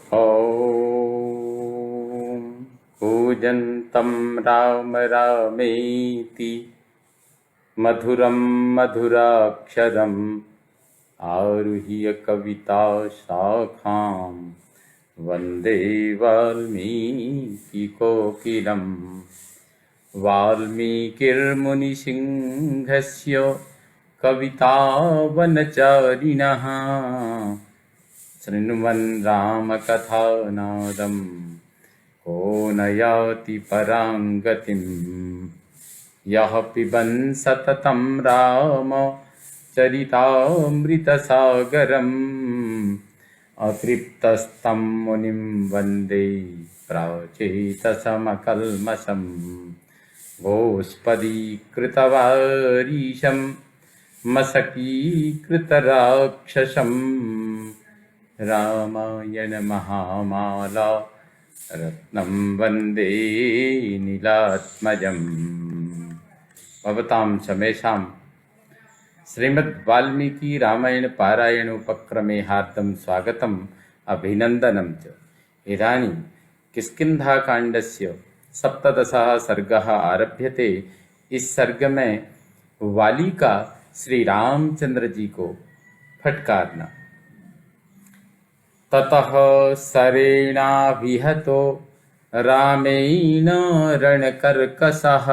ॐ कूजन्तं राम रामेति मधुरं मधुराक्षरम् आरुह्य कविता शाखां वन्दे वाल्मीकिकोकिलम्। वाल्मीकिर्मुनिसिंहस्य कवितावनचारिणः शृण्वन् रामकथानादं को न याति परां गतिम्। यः पिबन् सततं राम चरितामृतसागरम् अतृप्तस्तं मुनिं वन्दे प्राचेतसमकल्मषम्। गोष्पदीकृतवारीशं मशकीकृतराक्षसम् रामायण महामाला रत्नं वन्दे नीलात्मजम्। भवतां समेषां श्रीमद् वाल्मीकि रामायण पारायण उपक्रमे हार्दं स्वागतम् अभिनन्दनं च। इदानीं किष्किन्धाकाण्डस्य 17 सर्गः आरभ्यते। इस सर्ग में वाली का श्री रामचंद्र जी को फटकारना। ततः सरेणाभिहतो रामेण रणकर्कशः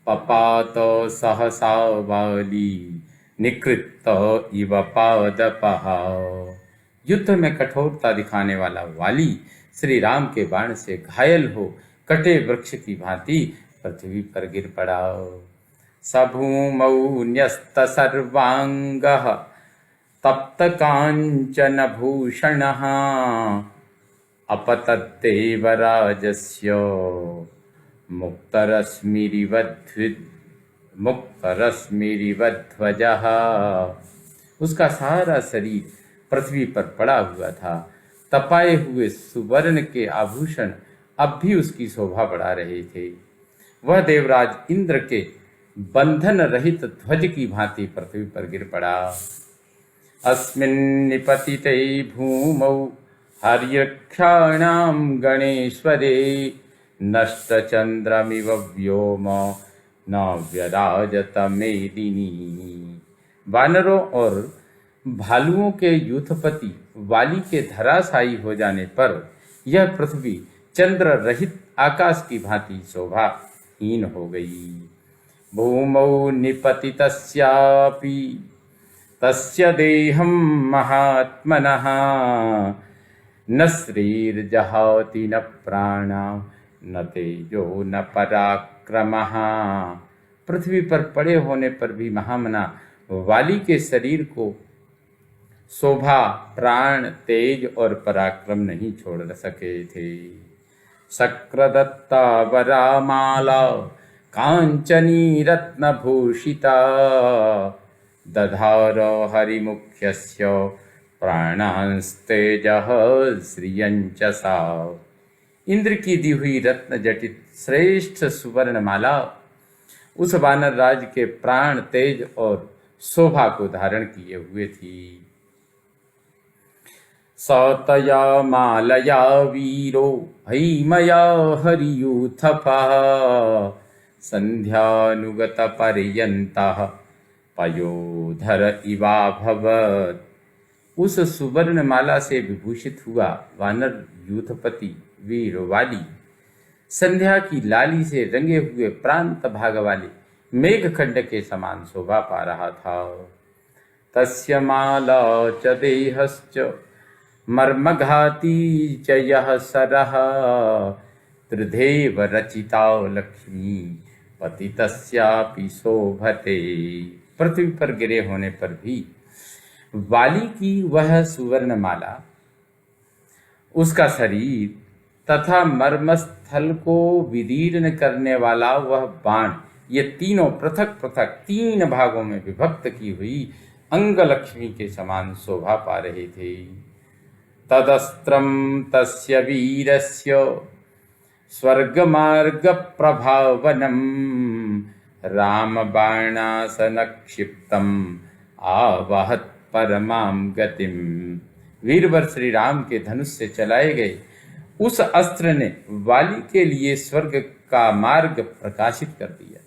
पपात सहसा वाली निकृत्त इव पादपः। युद्ध में कठोरता दिखाने वाला वाली श्री राम के बाण से घायल हो कटे वृक्ष की भांति पृथ्वी पर गिर पड़ा। सभूमौ न्यस्त सर्वांगः तप्त कांचन भूषणः अपतद्देवराजस्य मुक्तरश्मिरिवध्वजः। उसका सारा शरीर पृथ्वी पर पड़ा हुआ था। तपाए हुए सुवर्ण के आभूषण अब भी उसकी शोभा बढ़ा रहे थे। वह देवराज इंद्र के बंधन रहित ध्वज की भांति पृथ्वी पर गिर पड़ा। अस्मिन् निपतिते भूमौ हर्यक्षाणां गणेश्वरे नष्टचंद्रमिव व्योम न व्यराजत मेदिनी। वानरों और भालुओं के यूथपति वाली के धराशायी हो जाने पर यह पृथ्वी चंद्र रहित आकाश की भांति शोभाहीन हो गई। भूमौ निपतितस्यापि तस्य देहं महात्मनः न श्रीर्जहाति न प्राणा न तेजो न पराक्रमः। पृथ्वी पर पड़े होने पर भी महामना वाली के शरीर को शोभा, प्राण, तेज और पराक्रम नहीं छोड़ सके थे। शक्रदत्ता वरामाला कांचनी रत्नभूषिता दधार हरिमुख्यस्य प्राणांस्तेजः श्रियंचसा। इंद्र की दी हुई रत्न जटित श्रेष्ठ सुवर्णमाला उस वानर राज के प्राण, तेज और शोभा को धारण किए हुए थी। सतया मालया वीरो हैमया हरियूथपः संध्यानुगत पर्यन्तः पयोधर इवाभवत्। उस सुवर्ण माला से विभूषित हुआ वानर यूथपति वीर वाली संध्या की लाली से रंगे हुए प्रांत भाग वाले मेघखंड के समान शोभा पा रहा था। तस्य माला च देहश्च मर्मघाती च यः सरः त्रिधेव रचिता लक्ष्मी पतितस्यापि शोभते। पृथ्वी पर गिरे होने पर भी वाली की वह सुवर्णमाला, उसका शरीर तथा मर्मस्थल को विदीर्ण करने वाला वह बाण, ये तीनों पृथक पृथक 3 भागों में विभक्त की हुई अंग लक्ष्मी के समान शोभा पा रहे थे। तदस्त्रं तस्य वीरस्य स्वर्गमार्गप्रभावनं रामबाणासनक्षिप्तम् आवहत् परमां गतिम्। वीरवर श्री राम के धनुष से चलाए गए उस अस्त्र ने वाली के लिए स्वर्ग का मार्ग प्रकाशित कर दिया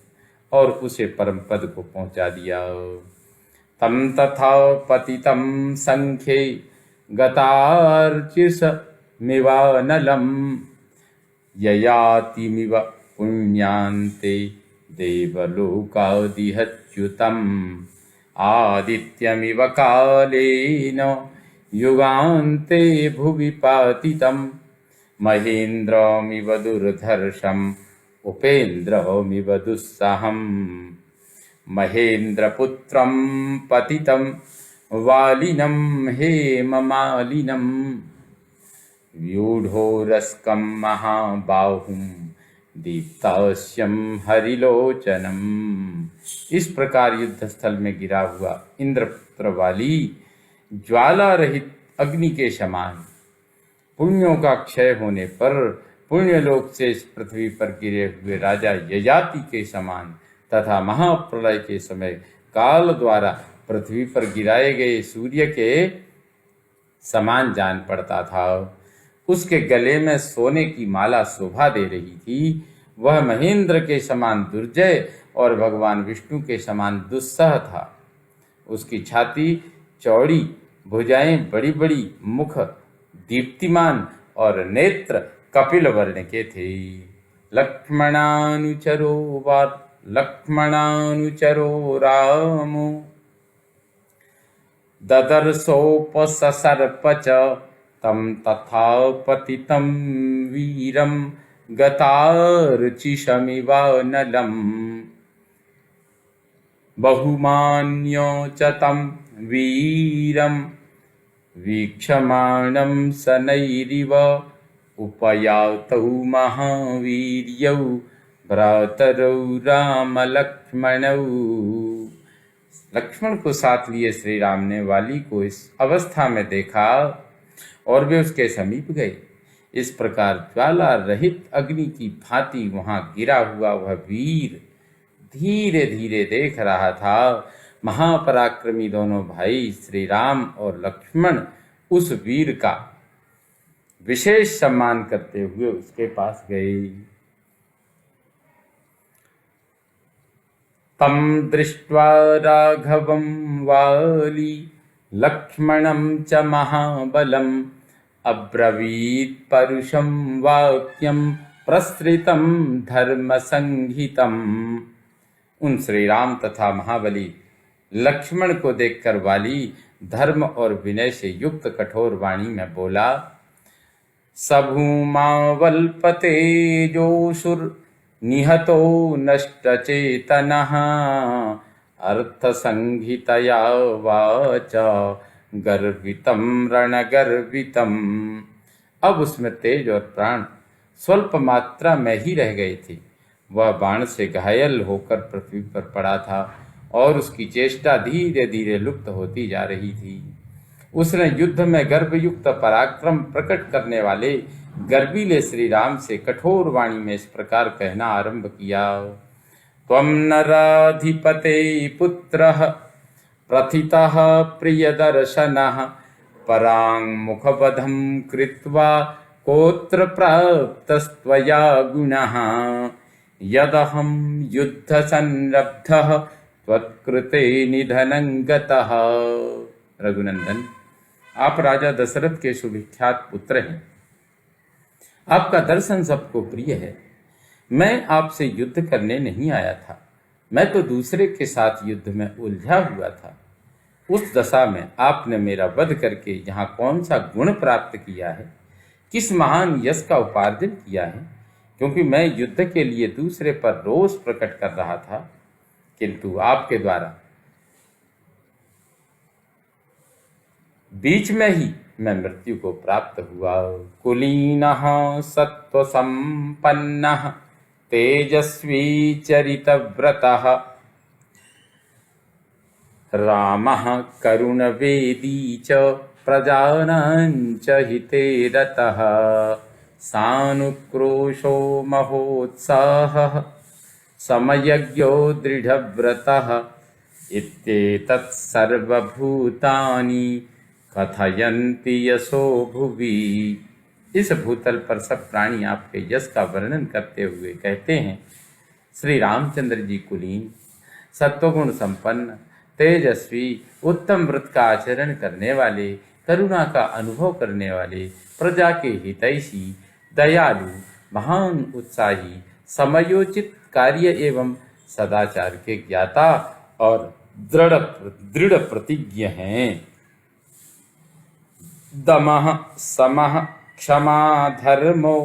और उसे परम पद को पहुंचा दिया। तम तथा पतितं संख्ये गतार्चिष मिवानलम ययातिमिव पुण्यान्ते देवलोकादिहच्युतम् आदित्यमिव कालेन युगान्ते भुवि पातितम् महेन्द्रमिव दुर्धर्षम् उपेन्द्रमिव दुस्सहम् महेन्द्रपुत्रं पतितं वालिनं हेममालिनं व्यूढोरस्कं महाबाहुं दीप्तास्यं हरिलोचनम्। इस प्रकार युद्ध स्थल में गिरा हुआ इंद्रपुत्र वाली ज्वाला रहित अग्नि के समान, पुण्यों का क्षय होने पर पुण्यलोक से इस पृथ्वी पर गिरे हुए राजा ययाति के समान तथा महाप्रलय के समय काल द्वारा पृथ्वी पर गिराए गए सूर्य के समान जान पड़ता था। उसके गले में सोने की माला शोभा दे रही थी। वह महेंद्र के समान दुर्जय और भगवान विष्णु के समान दुस्सह था। उसकी छाती चौड़ी, भुजाएं बड़ी बड़ी, मुख दीप्तिमान और नेत्र कपिल वर्ण के थे। लक्ष्मणानुचरो रामो ददर्शोपससर्प च तं तथा पतितं वीरं गतार्चिषमिवानलम् बहुमान्यो च तं वीरं वीक्षमाणं शनैरिव उपयातौ महावीर्यौ भ्रातरौ राम लक्ष्मणौ। लक्ष्मण को साथ लिए श्री राम ने वाली को इस अवस्था में देखा और वे उसके समीप गए। इस प्रकार ज्वाला रहित अग्नि की भांति वहां गिरा हुआ वह वीर धीरे धीरे देख रहा था। महापराक्रमी दोनों भाई श्री राम और लक्ष्मण उस वीर का विशेष सम्मान करते हुए उसके पास गए। तम दृष्ट्वा राघवं वाली लक्ष्मणं च महाबलम् अब्रवीत् परुषं वाक्यं प्रसृतं धर्म संहितम्। उन श्री राम तथा महाबली लक्ष्मण को देखकर वाली धर्म और विनय से युक्त कठोर वाणी में बोला, सभूमावल्पते जोषुर निहतो नष्टचेतनः अर्थसंहितया वाचा गर्वितं रणगर्वितम्। अब उसमें तेज और प्राण स्वल्प मात्रा में ही रह गए थे। वह बाण से घायल होकर पृथ्वी पर पड़ा था और उसकी चेष्टा धीरे धीरे लुप्त होती जा रही थी। उसने युद्ध में गर्वयुक्त पराक्रम प्रकट करने वाले गर्वीले श्री राम से कठोर वाणी में इस प्रकार कहना आरंभ किया, त्वं नराधिपते पुत्रः प्रथितः प्रियदर्शनः पराङ्मुखवधं कृत्वा कोत्र प्राप्तस्त्वया गुणः यदहं युद्धसन्नब्धः त्वत्कृते निधनं गतः। रघुनंदन, आप राजा दशरथ के सुविख्यात पुत्र हैं। आपका दर्शन सबको प्रिय है। मैं आपसे युद्ध करने नहीं आया था, मैं तो दूसरे के साथ युद्ध में उलझा हुआ था। उस दशा में आपने मेरा वध करके यहाँ कौन सा गुण प्राप्त किया है, किस महान यश का उपार्जन किया है? क्योंकि मैं युद्ध के लिए दूसरे पर रोष प्रकट कर रहा था, किंतु आपके द्वारा बीच में ही मैं मृत्यु को प्राप्त हुआ। कुलीनः सत्त्वसम्पन्नः तेजस्वी चरितव्रतः रामः करुणवेदी च प्रजानां च हिते रतः सानुक्रोशो महोत्साहः समयज्ञो दृढव्रतः इत्येतत् सर्वभूतानि कथयन्ति यशो भुवि। इस भूतल पर सब प्राणी आपके यश का वर्णन करते हुए कहते हैं, श्री रामचंद्र जी कुलीन, सत्वगुण संपन्न, तेजस्वी, उत्तम व्रत का आचरण करने वाले, करुणा का अनुभव करने वाले, प्रजा के हितैषी, दयालु, महान उत्साही, समयोचित कार्य एवं सदाचार के ज्ञाता और दृढ़ प्रतिज्ञ हैं। दमः समः क्षमा धर्मो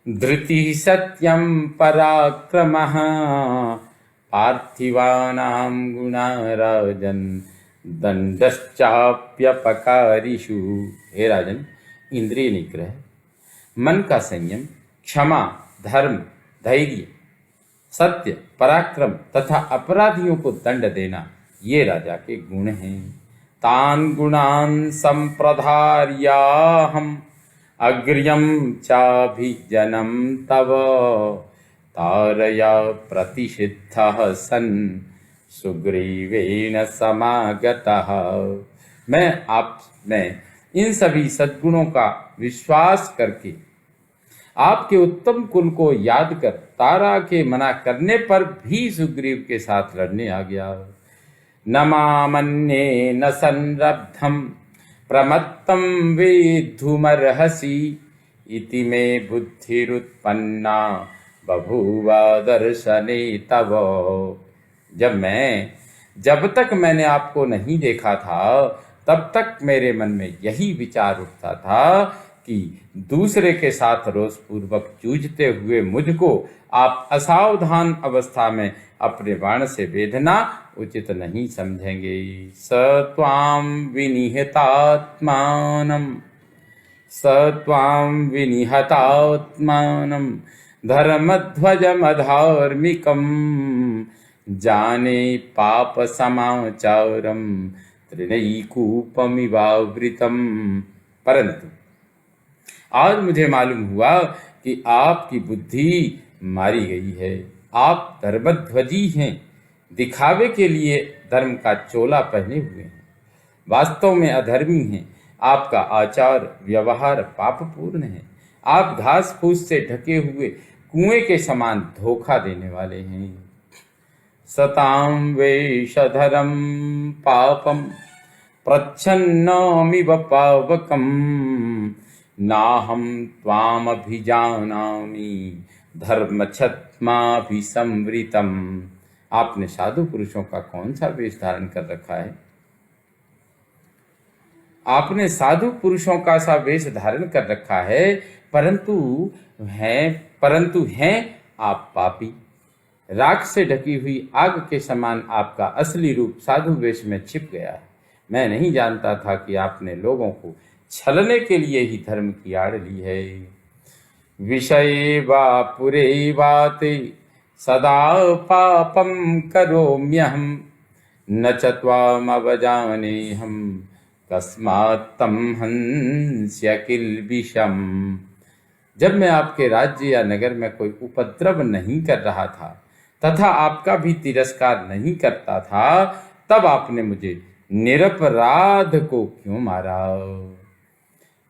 धृतिः सत्यं पराक्रमः पार्थिवानां गुणा राजन् दंडश्चाप्यपकारिषु। हे राजन, इंद्रिय निग्रह, मन का संयम, क्षमा, धर्म, धैर्य, सत्य, पराक्रम तथा अपराधियों को दंड देना, ये राजा के गुण हैं। तान गुणान संप्रधार्याहम अग्र्यम चाभिजनम तव तारया प्रतिषिद्धः सन् सुग्रीवेण समागतः। मैं आप में इन सभी सद्गुणों का विश्वास करके आपके उत्तम कुल को याद कर तारा के मना करने पर भी सुग्रीव के साथ लड़ने आ गया। न मामन्ये न संरब्धम प्रमत्तम वेद्धुमर्हसि इति मे बुद्धिरुत्पन्ना बभूवा दर्शने तव। जब तक मैंने आपको नहीं देखा था, तब तक मेरे मन में यही विचार उठता था कि दूसरे के साथ रोषपूर्वक जूझते हुए मुझको आप असावधान अवस्था में अपने बाण से वेधना उचित नहीं समझेंगे। स त्वां विनिहतात्मानं धर्मध्वजमधार्मिकं जाने पाप समाचारम त्रिनैकूपमिवावृतम। परंतु आज मुझे मालूम हुआ कि आपकी बुद्धि मारी गई है। आप धर्मध्वजी हैं, दिखावे के लिए धर्म का चोला पहने हुए हैं, वास्तव में अधर्मी हैं। आपका आचार व्यवहार पापपूर्ण है। आप घास फूस से ढके हुए कुएं के समान धोखा देने वाले हैं। सतां वेशधरं पापं प्रच्छन्नमिव पावकं नाहं त्वामभिजानामि धर्मछत्माभिसंवृतम्। आपने साधु पुरुषों का कौन सा वेश धारण कर रखा है? आपने साधु पुरुषों का सा वेश धारण कर रखा है, परंतु हैं आप पापी। राख से ढकी हुई आग के समान आपका असली रूप साधु वेश में छिप गया है। मैं नहीं जानता था कि आपने लोगों को छलने के लिए ही धर्म की आड़ ली है। विषये वा पुरे वाते सदा पापं करोम्यहं न च त्वामवजानेऽहं कस्मात् तं हंस्य किल्बिषम्। जब मैं आपके राज्य या नगर में कोई उपद्रव नहीं कर रहा था तथा आपका भी तिरस्कार नहीं करता था, तब आपने मुझे निरपराध को क्यों मारा?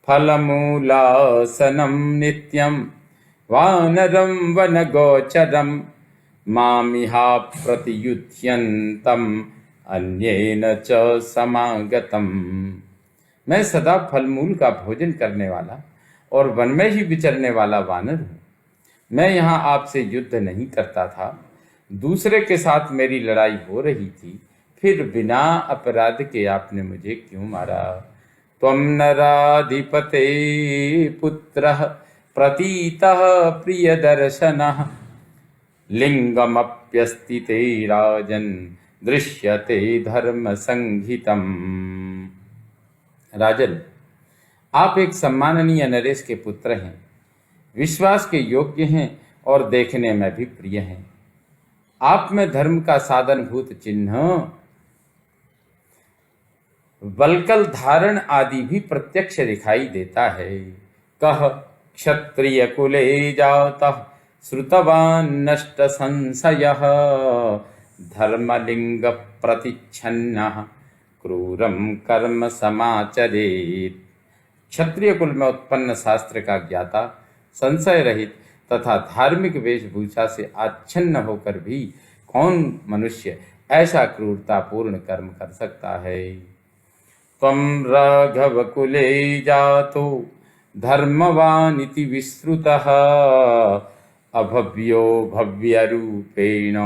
फलमूलासनं नित्यं वानरं वनगोचरं मामिहा प्रतियुध्यन्तम् अन्येन च समागतम्। मैं सदा फलमूल का भोजन करने वाला और वन में ही विचरने वाला वानर हूँ। मैं यहाँ आपसे युद्ध नहीं करता था, दूसरे के साथ मेरी लड़ाई हो रही थी, फिर बिना अपराध के आपने मुझे क्यों मारा? त्वं नराधिपते पुत्रः प्रतीतः प्रियदर्शनः लिंगमप्यस्ति ते राजन् दृश्यते धर्म संहितम। राजन, आप एक सम्माननीय नरेश के पुत्र हैं, विश्वास के योग्य हैं और देखने में भी प्रिय हैं। आप में धर्म का साधनभूत चिन्ह वल्कल धारण आदि भी प्रत्यक्ष दिखाई देता है। कह क्षत्रिय कुले जातः श्रुतवान् नष्ट संशयः धर्मलिंग प्रतिच्छन्नः क्रूरम कर्म समाचरेत्। क्षत्रिय कुल में उत्पन्न शास्त्र का ज्ञाता, संशय रहित तथा धार्मिक वेशभूषा से आच्छन्न होकर भी कौन मनुष्य ऐसा क्रूरतापूर्ण कर्म कर सकता है। त्वं राघव कुले जातो धर्मवानिति विश्रुतः अभव्यो भव्यरूपेण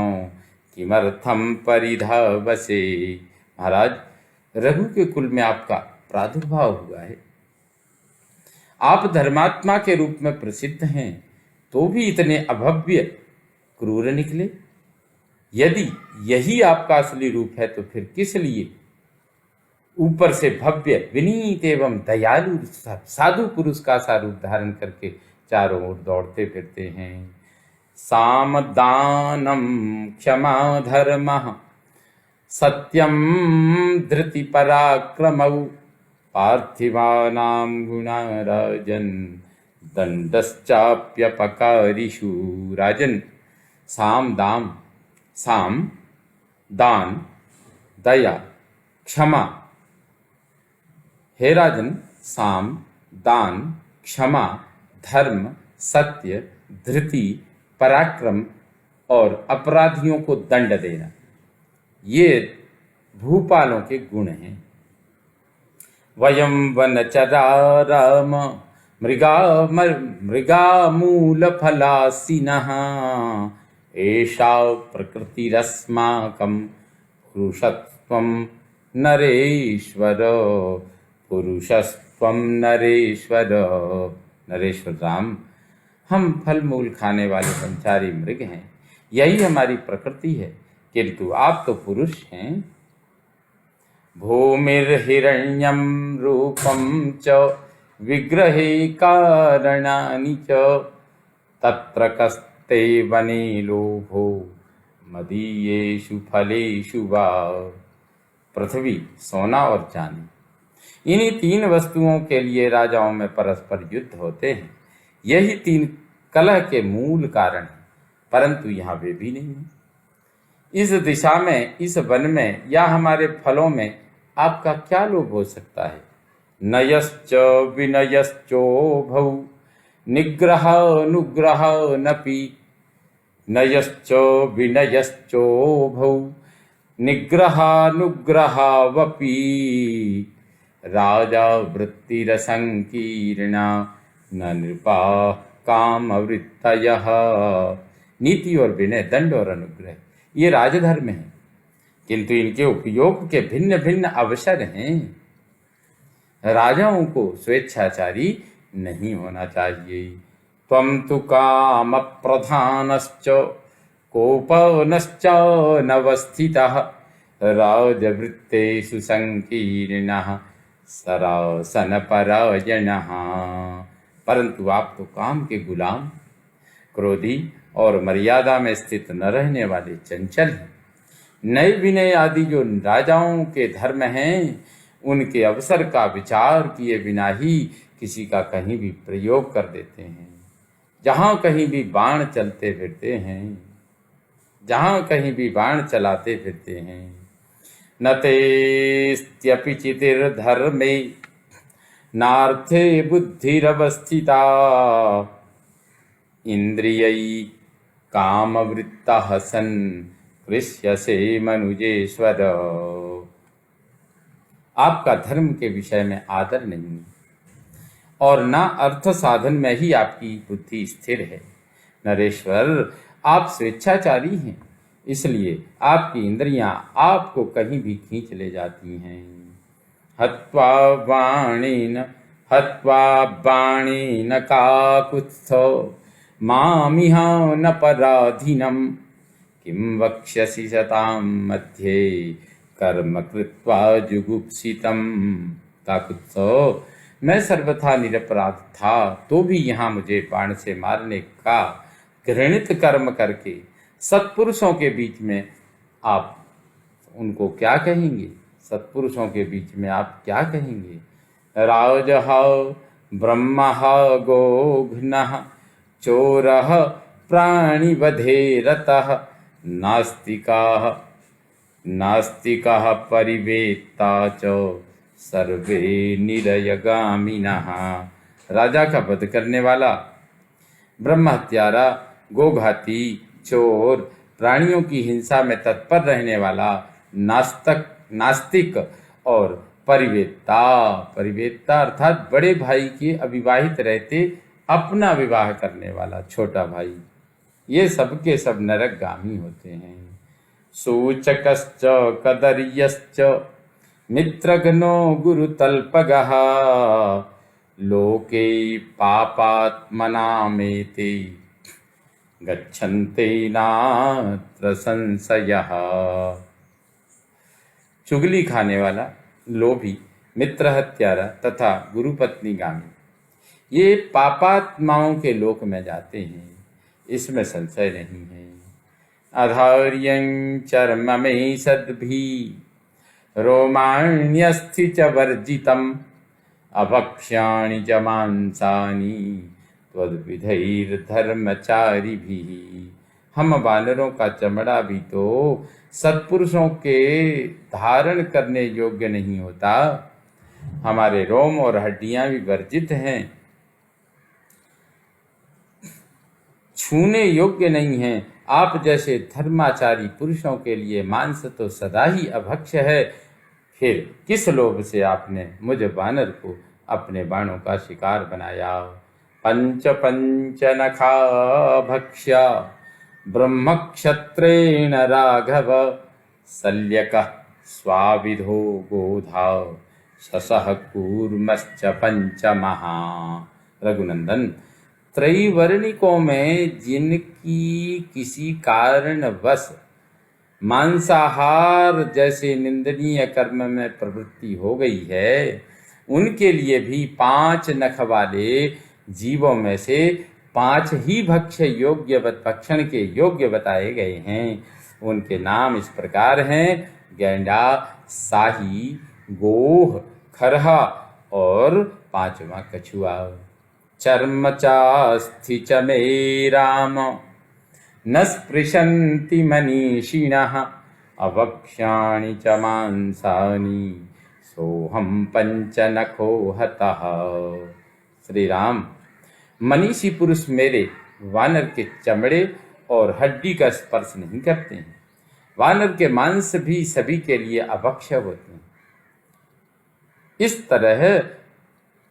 किमर्थम परिधावसे। महाराज, रघु के कुल में आपका प्रादुर्भाव हुआ है। आप धर्मात्मा के रूप में प्रसिद्ध हैं, तो भी इतने अभव्य क्रूर निकले। यदि यही आपका असली रूप है तो फिर किस लिए ऊपर से भव्य, विनीत एवं दयालु साधु पुरुष का सा रूप धारण करके चारों ओर दौड़ते फिरते हैं। साम दानम क्षमा धर्मः सत्यम धृति पराक्रमौ पार्थिवानां गुणाराजन दंडश्चाप्यपकारिषु। राजन, साम दान, दया, क्षमा। हे राजन, साम, दान, क्षमा, धर्म, सत्य, धृति, पराक्रम और अपराधियों को दंड देना, ये भूपालों के गुण हैं। वयं वनचराराम मृगामूलफलासिनः एषा प्रकृतिरस्माकं पुरुषत्वं नरेश्वर। पुरुषस्त्वं नरेश्वर। नरेश्वर राम, हम फल मूल खाने वाले संचारी मृग हैं, यही हमारी प्रकृति है, किंतु आप तो पुरुष हैं। भूमिर्हिरण्यं रूपं च विग्रहे कारणानि च तत्र कस्ते वने लोभो मदीयेषु फलेषु वा। पृथ्वी, सोना और चांदी, इन्हीं तीन वस्तुओं के लिए राजाओं में परस्पर युद्ध होते हैं। यही तीन कलह के मूल कारण हैं, परंतु यहाँ वे भी नहीं हैं। इस दिशा में, इस वन में या हमारे फलों में आपका क्या लोभ हो सकता है। नयश्च विनयश्चोभौ निग्रहानुग्रह नपि। नयश्च विनयश्चोभौ निग्रहानुग्रहावपि। राजा वृत्तिरसंकीर्णा न नृपा कामवृत्तयः। नीति और विनय, दंड और अनुग्रह, ये राजधर्म है, किंतु इनके उपयोग के भिन्न भिन्न अवसर हैं। राजाओं को स्वेच्छाचारी नहीं होना चाहिए। त्वं तु काम प्रधानश्च कोपनश्च नवस्थितः राजवृत्तेषु संकीर्णः सरासनपरायणः। परंतु आप तो काम के गुलाम, क्रोधी और मर्यादा में स्थित न रहने वाले चंचल हैं। नए विनय आदि जो राजाओं के धर्म हैं, उनके अवसर का विचार किए बिना ही किसी का कहीं भी प्रयोग कर देते हैं। जहाँ कहीं भी बाण चलते फिरते हैं, जहाँ कहीं भी बाण चलाते फिरते हैं। न तेस्त्यपि चितिर्धर्मे नार्थे बुद्धिरवस्थिता इंद्रियै कामवृत्तः सन् कृष्यसे मनुजेश्वर। आपका धर्म के विषय में आदर नहीं और न अर्थ साधन में ही आपकी बुद्धि स्थिर है। नरेश्वर, आप स्वेच्छाचारी हैं, इसलिए आपकी इंद्रियां आपको कहीं भी खींच ले जाती हैं। हत्वा बाणेन काकुत्स्थो मामिह न पराधीनम् किं वक्ष्यसि शतां मध्ये कर्म कृत्वा जुगुप्सितम्। काकुत्स्थो, मैं सर्वथा निरपराध था, तो भी यहाँ मुझे बाण से मारने का घृणित कर्म करके सत्पुरुषों के बीच में आप उनको क्या कहेंगे? सत्पुरुषों के बीच में आप क्या कहेंगे? राजः ब्रह्मः गोघ्नः चोरः प्राणिवधे रतः नास्तिकाः नास्तिकः परिवेत्ता च सर्वे निरयगामिनः। राजा का वध करने वाला, ब्रह्म हत्यारा, गोघाती, चोर, प्राणियों की हिंसा में तत्पर रहने वाला, नास्तिक और परिवेत्ता, परिवेत्ता अर्थात बड़े भाई के अविवाहित रहते अपना विवाह करने वाला छोटा भाई, ये सबके सब नरकगामी होते हैं। सूचकश्च कदर्यश्च मित्रघ्नो गुरुतल्पगः लोके पापात्मनामेते गच्छन्ते नात्र संशयः। चुगली खाने वाला, लोभी, मित्र हत्यारा तथा गुरुपत्नी गामी, ये पापात्माओं के लोक में जाते हैं, इसमें संशय नहीं है। अधार्यं चर्म में सद्भी रोमाण्यस्थि च वर्जितम् अभक्ष्याणि च मांसानि त्वद्विधैर्धर्मचारिभिः। हम वानरों का चमड़ा भी तो सत्पुरुषों के धारण करने योग्य नहीं होता, हमारे रोम और हड्डियां भी वर्जित हैं, छूने योग्य नहीं हैं। आप जैसे धर्माचारी पुरुषों के लिए मांस तो सदा ही अभक्ष्य है, फिर किस लोभ से आपने मुझ वानर को अपने बाणों का शिकार बनाया। पंच पंच नखा भक्ष्या ब्रह्म क्षत्रेण राघव शल्यकः स्वाविधो गोधा शशः कूर्मश्च पंचमः। रघुनंदन, त्रैवर्णिकों में जिनकी किसी कारणवश मांसाहार जैसे निंदनीय कर्म में प्रवृत्ति हो गई है, उनके लिए भी 5 नख वाले जीवों में से 5 ही भक्ष्य योग्य भक्षण के योग्य बताए गए हैं। उनके नाम इस प्रकार हैं: गैंडा, साही, गोह, खरहा और 5वां कछुआ। चर्म चास्थि च मे राम न स्पृशन्ति मनीषिणः अभक्ष्याणि च मांसानि सोहम पंचनखो हतः। श्री राम, मनीषी पुरुष मेरे वानर के चमड़े और हड्डी का स्पर्श नहीं करते हैं। वानर के मांस भी सभी के लिए अभक्ष्य होते हैं। इस तरह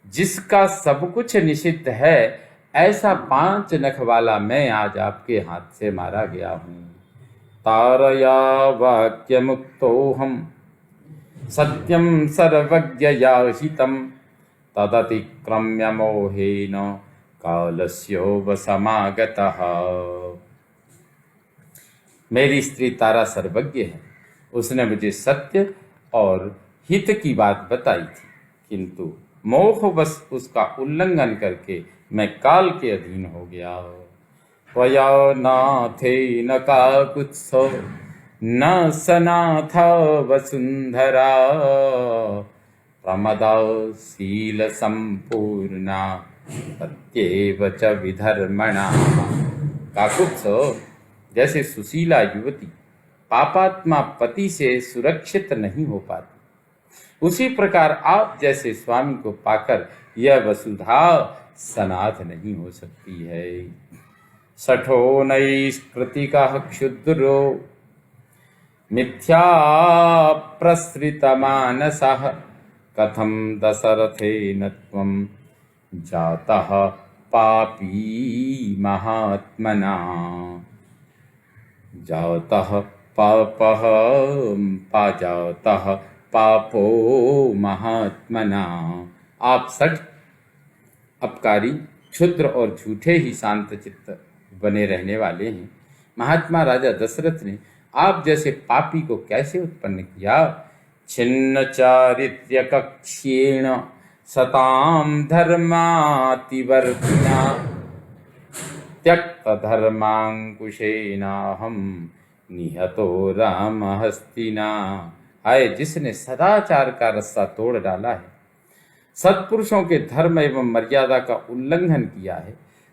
जिसका सब कुछ निषिद्ध है, ऐसा 5 नख वाला मैं आज आपके हाथ से मारा गया हूं। तारया वाक्य मुक्तोहम सत्यम सर्वज्ञया हितम तदतिक्रम्य मोहेन कालस्योपसमागतः। मेरी स्त्री तारा सर्वज्ञ है, उसने मुझे सत्य और हित की बात बताई थी, किंतु मोहवश उसका उल्लंघन करके मैं काल के अधीन हो गया। त्वया नाथे न काकुत्सो न सनाथ वसुंधरा प्रमदाशील संपूर्णा सत्येव च विधर्मणा। काकुत्सो जैसे सुशीला युवती पापात्मा पति से सुरक्षित नहीं हो पाती, उसी प्रकार आप जैसे स्वामी को पाकर यह वसुधा सनाथ नहीं हो सकती है। सठो नैष्कृतिकः क्षुद्रो मिथ्या प्रसृत मानसः कथम दशरथेन त्वं जातः पापी महात्मना। जातः पापः जातः पापो महात्मना। आप सठ अपकारी, क्षुद्र और झूठे ही शांत चित्त बने रहने वाले हैं। महात्मा राजा दशरथ ने आप जैसे पापी को कैसे उत्पन्न किया। छिन्न चारित्र्य कक्ष्येण सताम धर्मातिवर्तिना त्यक्त धर्मांकुशेनाहम निहतो राम हस्तिना। हाय, जिसने सदाचार का रस्सा तोड़ डाला है, सत्पुरुषों के धर्म एवं मर्यादा का उल्लंघन किया है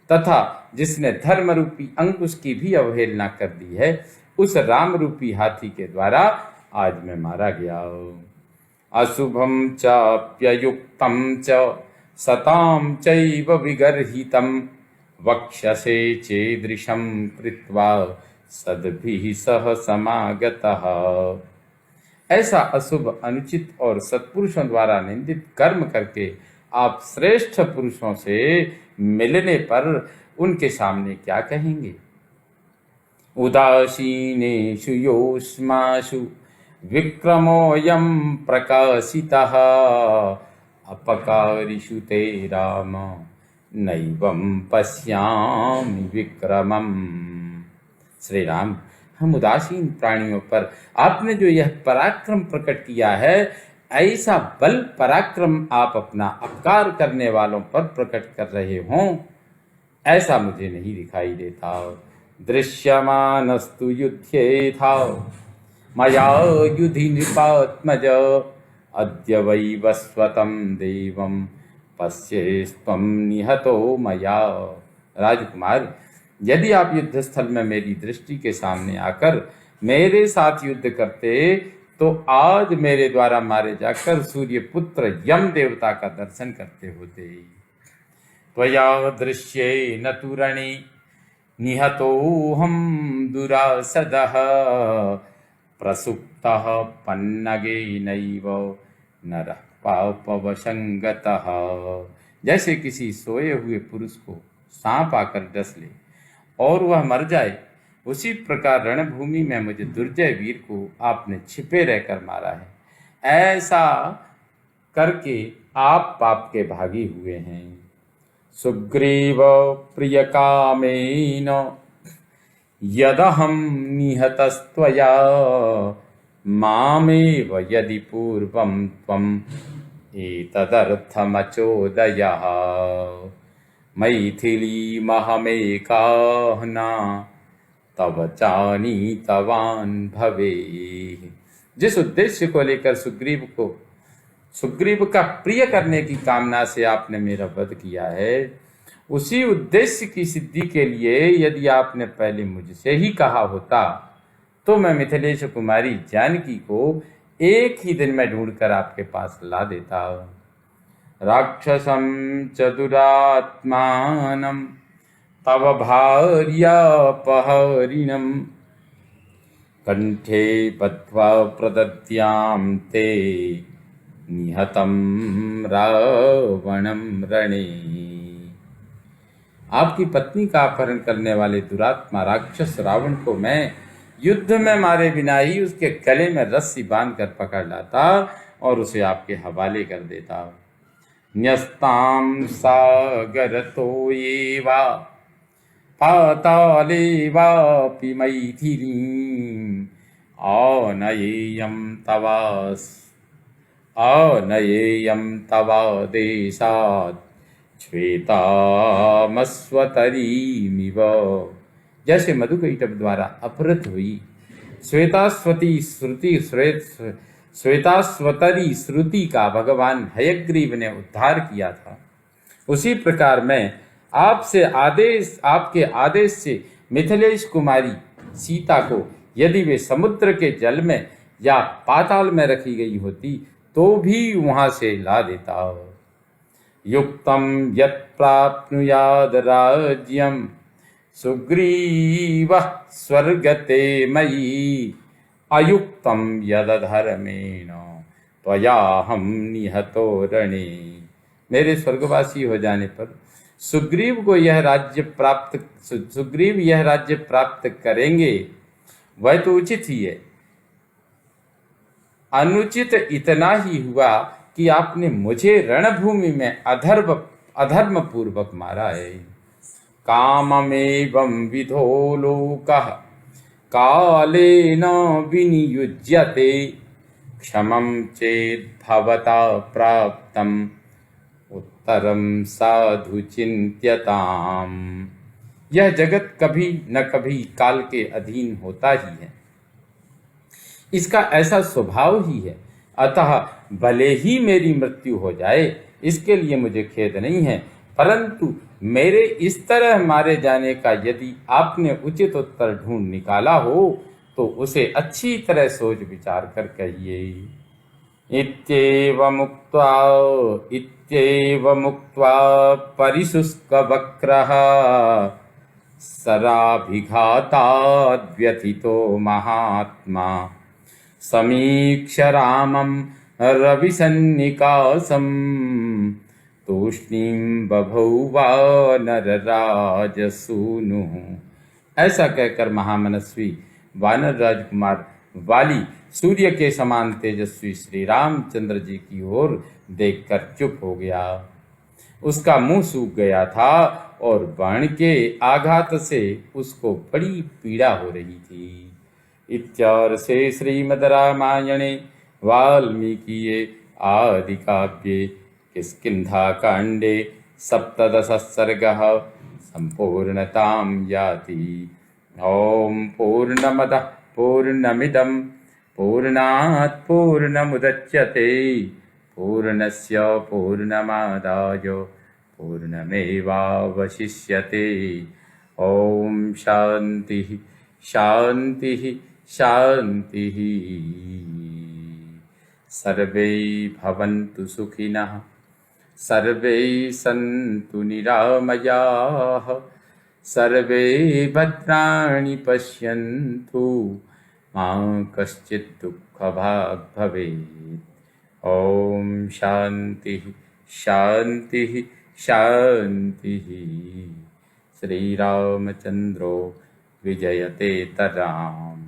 तथा जिसने धर्म रूपी अंकुश की भी अवहेलना कर दी है, उस राम रूपी हाथी के द्वारा आज मैं मारा गया। अशुभम चाप्ययुक्तं च सतां चैव विगर्हितं वक्षसे चेदृशं कृत्वा सद्भिः सह समागतः। ऐसा अशुभ, अनुचित और सत्पुरुषों द्वारा निंदित कर्म करके आप श्रेष्ठ पुरुषों से मिलने पर उनके सामने क्या कहेंगे? उदासीनेषु योष्मासु विक्रमोऽयं प्रकाशितः अपकारिषु ते राम नैवं पश्यामि विक्रमम्। श्री राम, हम उदासीन प्राणियों पर आपने जो यह पराक्रम प्रकट किया है, ऐसा बल पराक्रम आप अपना अपकार करने वालों पर प्रकट कर रहे हों, ऐसा मुझे नहीं दिखाई देता। दृश्यमानस्तु युध्येथा मया युधि नृपात्मज अद्य वै वस्वतं देवं पश्येस्त्वं निहतो मया। राजकुमार, यदि आप युद्ध स्थल में मेरी दृष्टि के सामने आकर मेरे साथ युद्ध करते तो आज मेरे द्वारा मारे जाकर सूर्य पुत्र यम देवता का दर्शन करते होते। त्वया दृश्येन तु रणे निहतोऽहं दुरासदः प्रसुप्तः पन्नगेनैव नरः पापवशंगतः। जैसे किसी सोए हुए पुरुष को सांप आकर डस ले और वह मर जाए, उसी प्रकार रणभूमि में मुझे दुर्जय वीर को आपने छिपे रहकर मारा है। ऐसा करके आप पाप के भागी हुए हैं। सुग्रीव प्रिय कामेन यदहं निहतस्त्वया मामेव यदि पूर्वं त्वम् एतदर्थमचोदयः मैथिलीमहमेकाह्ना तव चानीतवान् भवे। जिस उद्देश्य को लेकर सुग्रीव का प्रिय करने की कामना से आपने मेरा वध किया है, उसी उद्देश्य की सिद्धि के लिए यदि आपने पहले मुझसे ही कहा होता तो मैं मिथिलेश कुमारी जानकी को एक ही दिन में ढूंढकर आपके पास ला देता। राक्षसं च दुरात्मानं तव भार्यापहरिणं कंठे बद्ध्वा प्रदद्यां ते निहतं रावणं रणे। आपकी पत्नी का अपहरण करने वाले दुरात्मा राक्षस रावण को मैं युद्ध में मारे बिना ही उसके गले में रस्सी बांधकर पकड़ लाता और उसे आपके हवाले कर देता। न्यस्तां सागरतोयेवा पाताले वापि मैथिलीं आनयेयं तवा देशात् श्वेतामस्वतरीमिव। जैसे मधुकैटभ द्वारा अपहृत हुई श्वेतास्वतरी श्रुति का भगवान हयग्रीव ने उद्धार किया था, उसी प्रकार मैं आपके आदेश से मिथिलेश कुमारी सीता को यदि वे समुद्र के जल में या पाताल में रखी गई होती तो भी वहां से ला देता। युक्तं यत् प्राप्नुयाद राज्यं सुग्रीवः स्वर्गते मयि अयुक्तं यदधर्मेण त्वयाहं निहतो रणे। मेरे स्वर्गवासी हो जाने पर सुग्रीव यह राज्य प्राप्त करेंगे, वह तो उचित ही है। अनुचित इतना ही हुआ कि आपने मुझे रणभूमि में अधर्म पूर्वक मारा है। काममेवं विधो लोकः कालेन विनियुज्यते क्षमं चेत् भवता प्राप्तम् उत्तरं साधु चिन्त्यताम्। यह जगत कभी न कभी काल के अधीन होता ही है, इसका ऐसा स्वभाव ही है। अतः भले ही मेरी मृत्यु हो जाए, इसके लिए मुझे खेद नहीं है, परंतु मेरे इस तरह मारे जाने का यदि आपने उचित उत्तर ढूंढ निकाला हो तो उसे अच्छी तरह सोच विचार कर कहिए। इत्येवमुक्त्वा इत्येवमुक्त्वा परिशुष्कवक्रः सराभिघाताद्व्यथितो महात्मा समीक्ष रामं रविसन्निकासं तूष्णीं बभौवा नरराजसूनुः। ऐसा कहकर महामनस्वी वानर राजकुमार वाली सूर्य के समान तेजस्वी श्री रामचंद्र जी की ओर देखकर चुप हो गया। उसका मुंह सूख गया था और बाण के आघात से उसको बड़ी पीड़ा हो रही थी। इत्यार्षे श्रीमद् रामायणे वाल्मीकिये आदि काव्ये किष्किन्धाकाण्डे सप्तदशः सर्गः सम्पूर्णतां याति। ॐ पूर्णमदः पूर्णमिदं पूर्णात् पूर्णमुदच्यते पूर्णस्य पूर्णमादाय पूर्णमेवावशिष्यते। ॐ शान्तिः शान्तिः शान्तिः। सर्वे भवन्तु सुखिनः सर्वे सन्तु निरामयाः सर्वे भद्राणि पश्यन्तु मा कश्चित् दुःखभाग् भवेत्। ॐ शान्तिः शान्तिः शान्तिः। श्रीरामचन्द्रो विजयते तराम्।